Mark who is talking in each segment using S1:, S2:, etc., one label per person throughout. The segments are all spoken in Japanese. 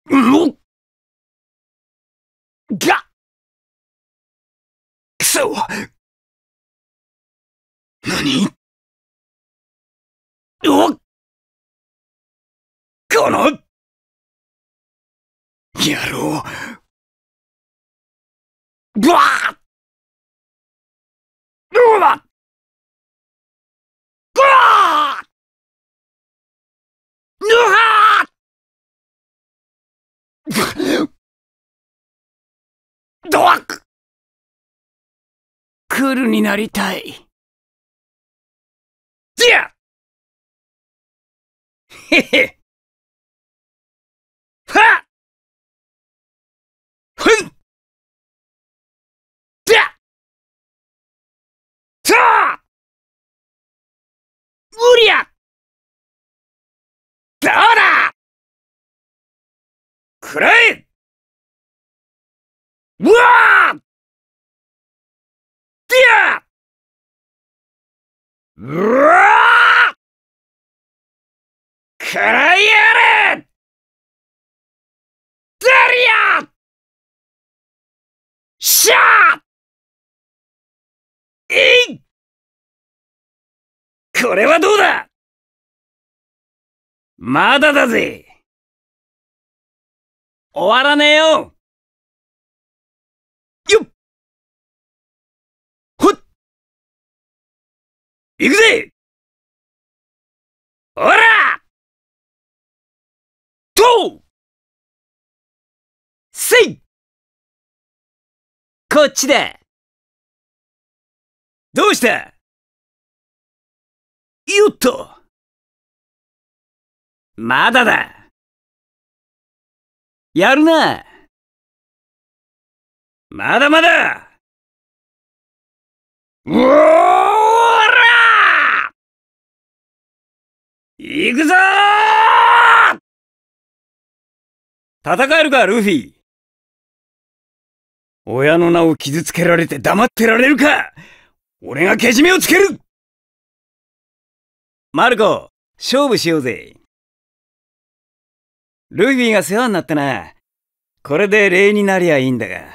S1: うん。が、くそ。何？おっ、この野郎。ブワー。うわっ、ブワー。うわー。ドワック。クールになりたい。じゃ。へへ。はっ。ふん。じゃ。さあ。うりゃ。どうだ。くらえ。うわー。じゃ。うわー。くらいやれ。ザリア。しゃー。えい。これはどうだ。まだだぜ。終わらねえよ。よっ。ほっ。行くぜ。おら。とう。せい。こっちだ。どうした。よっと。まだだ。やるな。まだまだ。おーら。行くぞー。戦えるか、ルフィ。親の名を傷つけられて黙ってられるか。俺がけじめをつける。マルコ、勝負しようぜ。ルフィが世話になったな。これで礼になりゃいいんだが。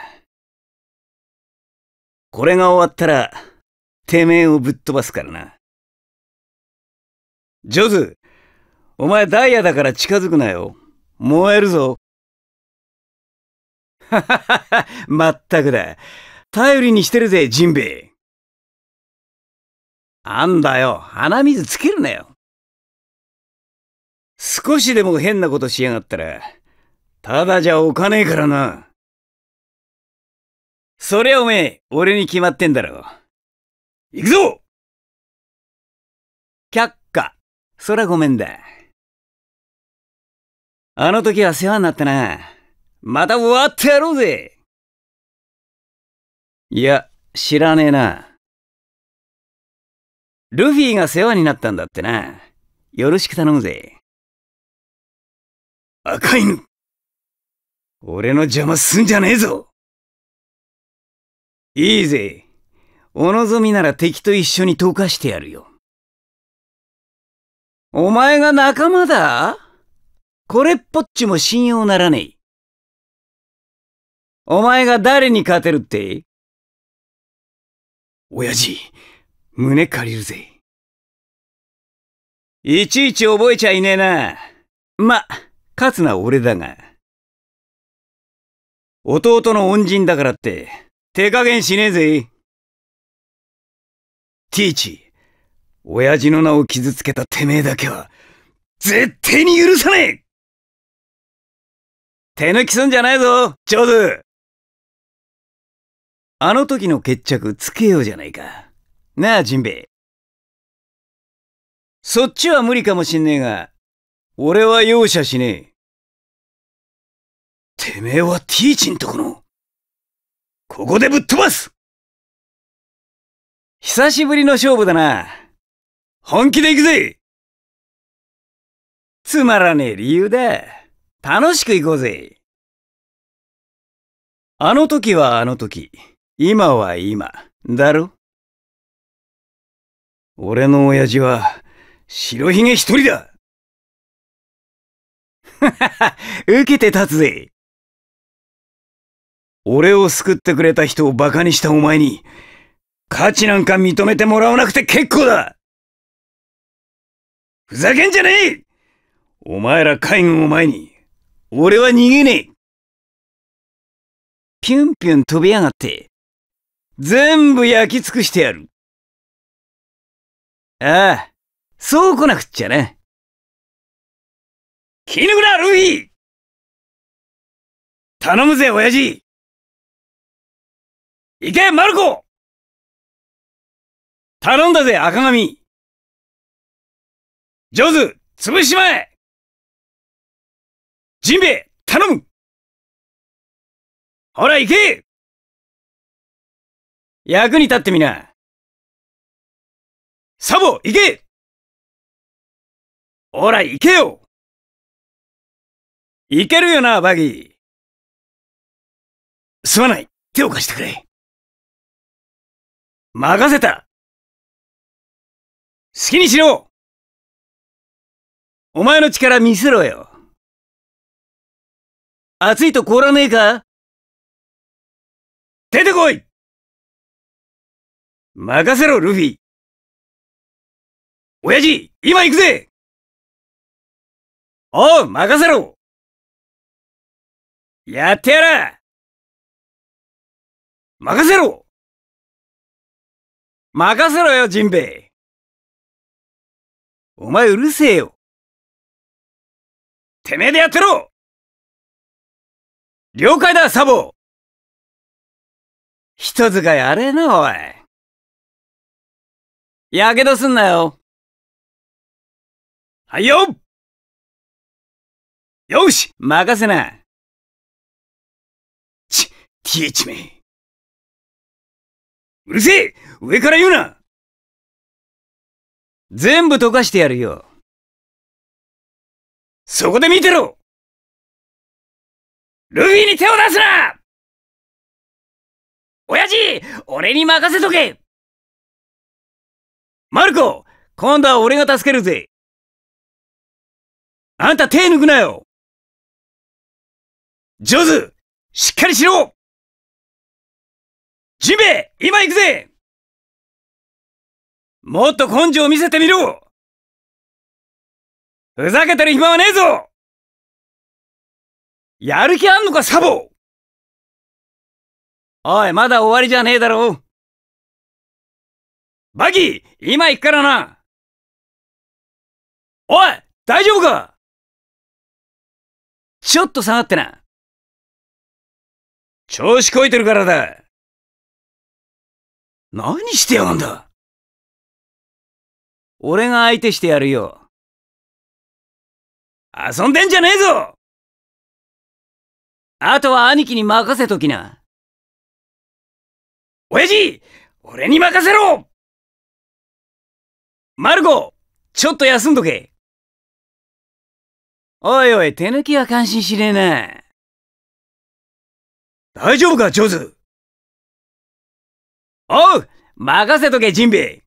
S1: これが終わったら、てめえをぶっ飛ばすからな。ジョズ、お前ダイヤだから近づくなよ。燃えるぞ。はははは、まったくだ。頼りにしてるぜ、ジンベエ。あんだよ、鼻水つけるなよ。少しでも変なことしやがったら、ただじゃおかねえからな。そりゃおめえ、俺に決まってんだろ。行くぞ。却下。そらごめんだ。あの時は世話になったな。また割ってやろうぜ。いや、知らねえな。ルフィが世話になったんだってな。よろしく頼むぜ。赤犬。俺の邪魔すんじゃねえぞ。いいぜ。お望みなら敵と一緒に溶かしてやるよ。お前が仲間だ？これっぽっちも信用ならねえ。お前が誰に勝てるって？親父、胸借りるぜ。いちいち覚えちゃいねえな。ま、勝つのは俺だが。弟の恩人だからって、手加減しねえぜ。ティーチ、親父の名を傷つけたてめえだけは、絶対に許さねえ。手抜きすんじゃないぞ、ジョズ。あの時の決着つけようじゃないか。なあ、ジンベエ。そっちは無理かもしんねえが、俺は容赦しねえ。てめえはティーチんとこの、ここでぶっ飛ばす。久しぶりの勝負だな。本気で行くぜ。つまらねえ理由だ。楽しく行こうぜ。あの時はあの時、今は今、だろ？俺の親父は、白ひげ一人だ。受けて立つぜ。俺を救ってくれた人をバカにしたお前に、価値なんか認めてもらわなくて結構だ。ふざけんじゃねえ。お前ら海軍を前に、俺は逃げねえ。ピュンピュン飛びやがって、全部焼き尽くしてやる。ああ、そう来なくっちゃな。気抜くな、ルフィ！頼むぜ、親父！行け、マルコ！頼んだぜ、赤髪！ジョーズ、潰しまえ！ジンベエ、頼む！ほら、行け！役に立ってみな。サボ、行け！ほら、行けよ！行けるよな、バギー。すまない。手を貸してくれ。任せた。好きにしろ。お前の力見せろよ。熱いと凍らねえか？出てこい！任せろ、ルフィ。親父、今行くぜ！おう、任せろ！やってやら！任せろ！任せろよ、ジンベエ。お前うるせえよ。てめえでやってろ！了解だ、サボ！人使いあれな、おい。やけどすんなよ。はいよ！よし、任せな。TH め。うるせえ！上から言うな！全部溶かしてやるよ。そこで見てろ！ルフィに手を出すな！親父、俺に任せとけ！マルコ、今度は俺が助けるぜ。あんた手抜くなよ。ジョーズ、しっかりしろ！ジンベエ、今行くぜ！もっと根性を見せてみろ！ふざけてる暇はねえぞ！やる気あんのか、サボ！おい、まだ終わりじゃねえだろ。バギー、今行くからな。おい、大丈夫か？ちょっと下がってな。調子こいてるからだ。何してやがんだ。俺が相手してやるよ。遊んでんじゃねえぞ。あとは兄貴に任せときな。親父、俺に任せろ！マルコ、ちょっと休んどけ。おいおい、手抜きは感心しねえな。大丈夫か、ジョーズ？おう、任せとけ、ジンベエ。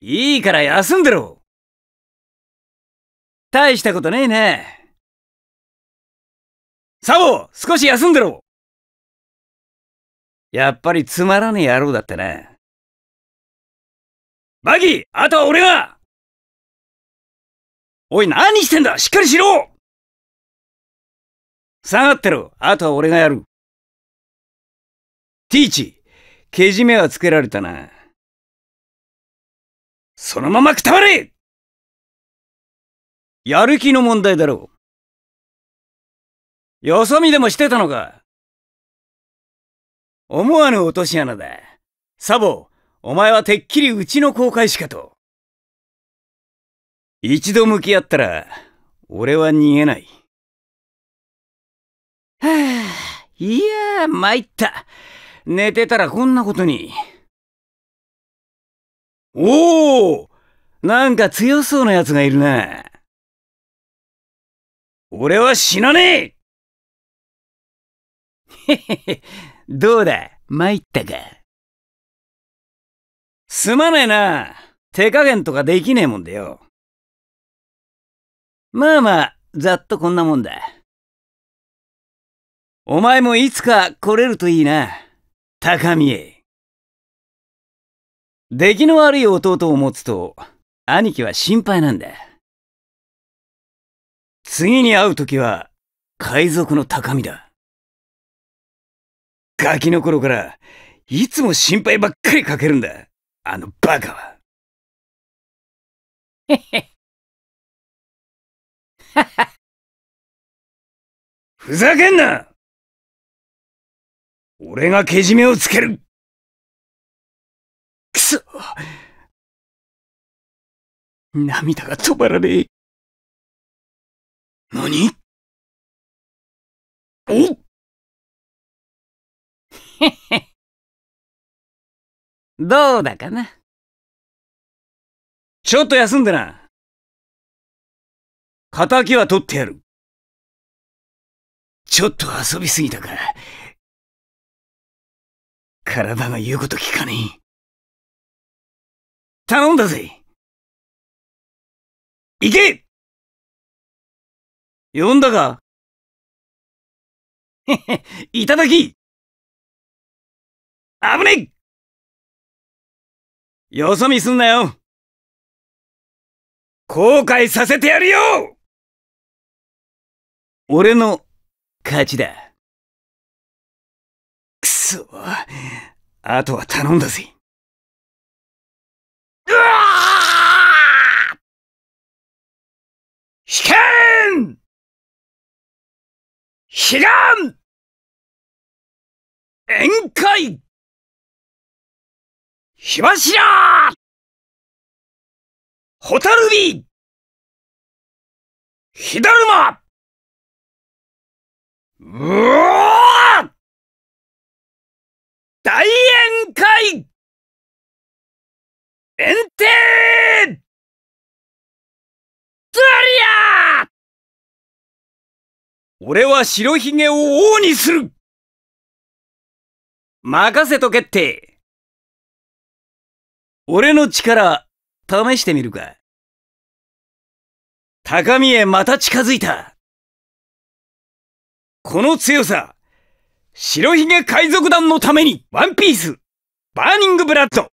S1: いいから休んでろ。大したことねえな。サボ、少し休んでろ。やっぱりつまらねえ野郎だったな。バギー、あとは俺が！おい、何してんだ！しっかりしろ！下がってろ。あとは俺がやる。ティーチ、けじめはつけられたな。そのままくたばれ！やる気の問題だろう。よそ見でもしてたのか？思わぬ落とし穴だ。サボ、お前はてっきりうちの航海士かと。一度向き合ったら、俺は逃げない。はあ、いやー、参った。寝てたらこんなことに。おお、なんか強そうな奴がいるな。俺は死なねえ！へへへ、どうだ、参ったか。すまねえな。手加減とかできねえもんでよ。まあまあ、ざっとこんなもんだ。お前もいつか来れるといいな、高見へ。出来の悪い弟を持つと、兄貴は心配なんだ。次に会うときは、海賊の高見だ。ガキの頃から、いつも心配ばっかりかけるんだ、あのバカは。へへ。はは。ふざけんな！俺がけじめをつける。くそ！涙が止まらねえ。何？おっ！へへ。どうだかな。ちょっと休んでな。仇は取ってやる。ちょっと遊びすぎたか。体が言うこと聞かねえ。頼んだぜ。行け！呼んだか？へへ、いただき！危ねえ！よそ見すんなよ。後悔させてやるよ！俺の勝ちだ。くそ、あとは頼んだぜ。うわー！引けん！悲願！宴会！火柱！ホタルビ！火だるま！うおー！大宴会！宴庭！ズリアー！俺は白ひげを王にする！任せとけって。俺の力、試してみるか。高みへまた近づいた。この強さ、白ひげ海賊団のためにワンピース、バーニングブラッド。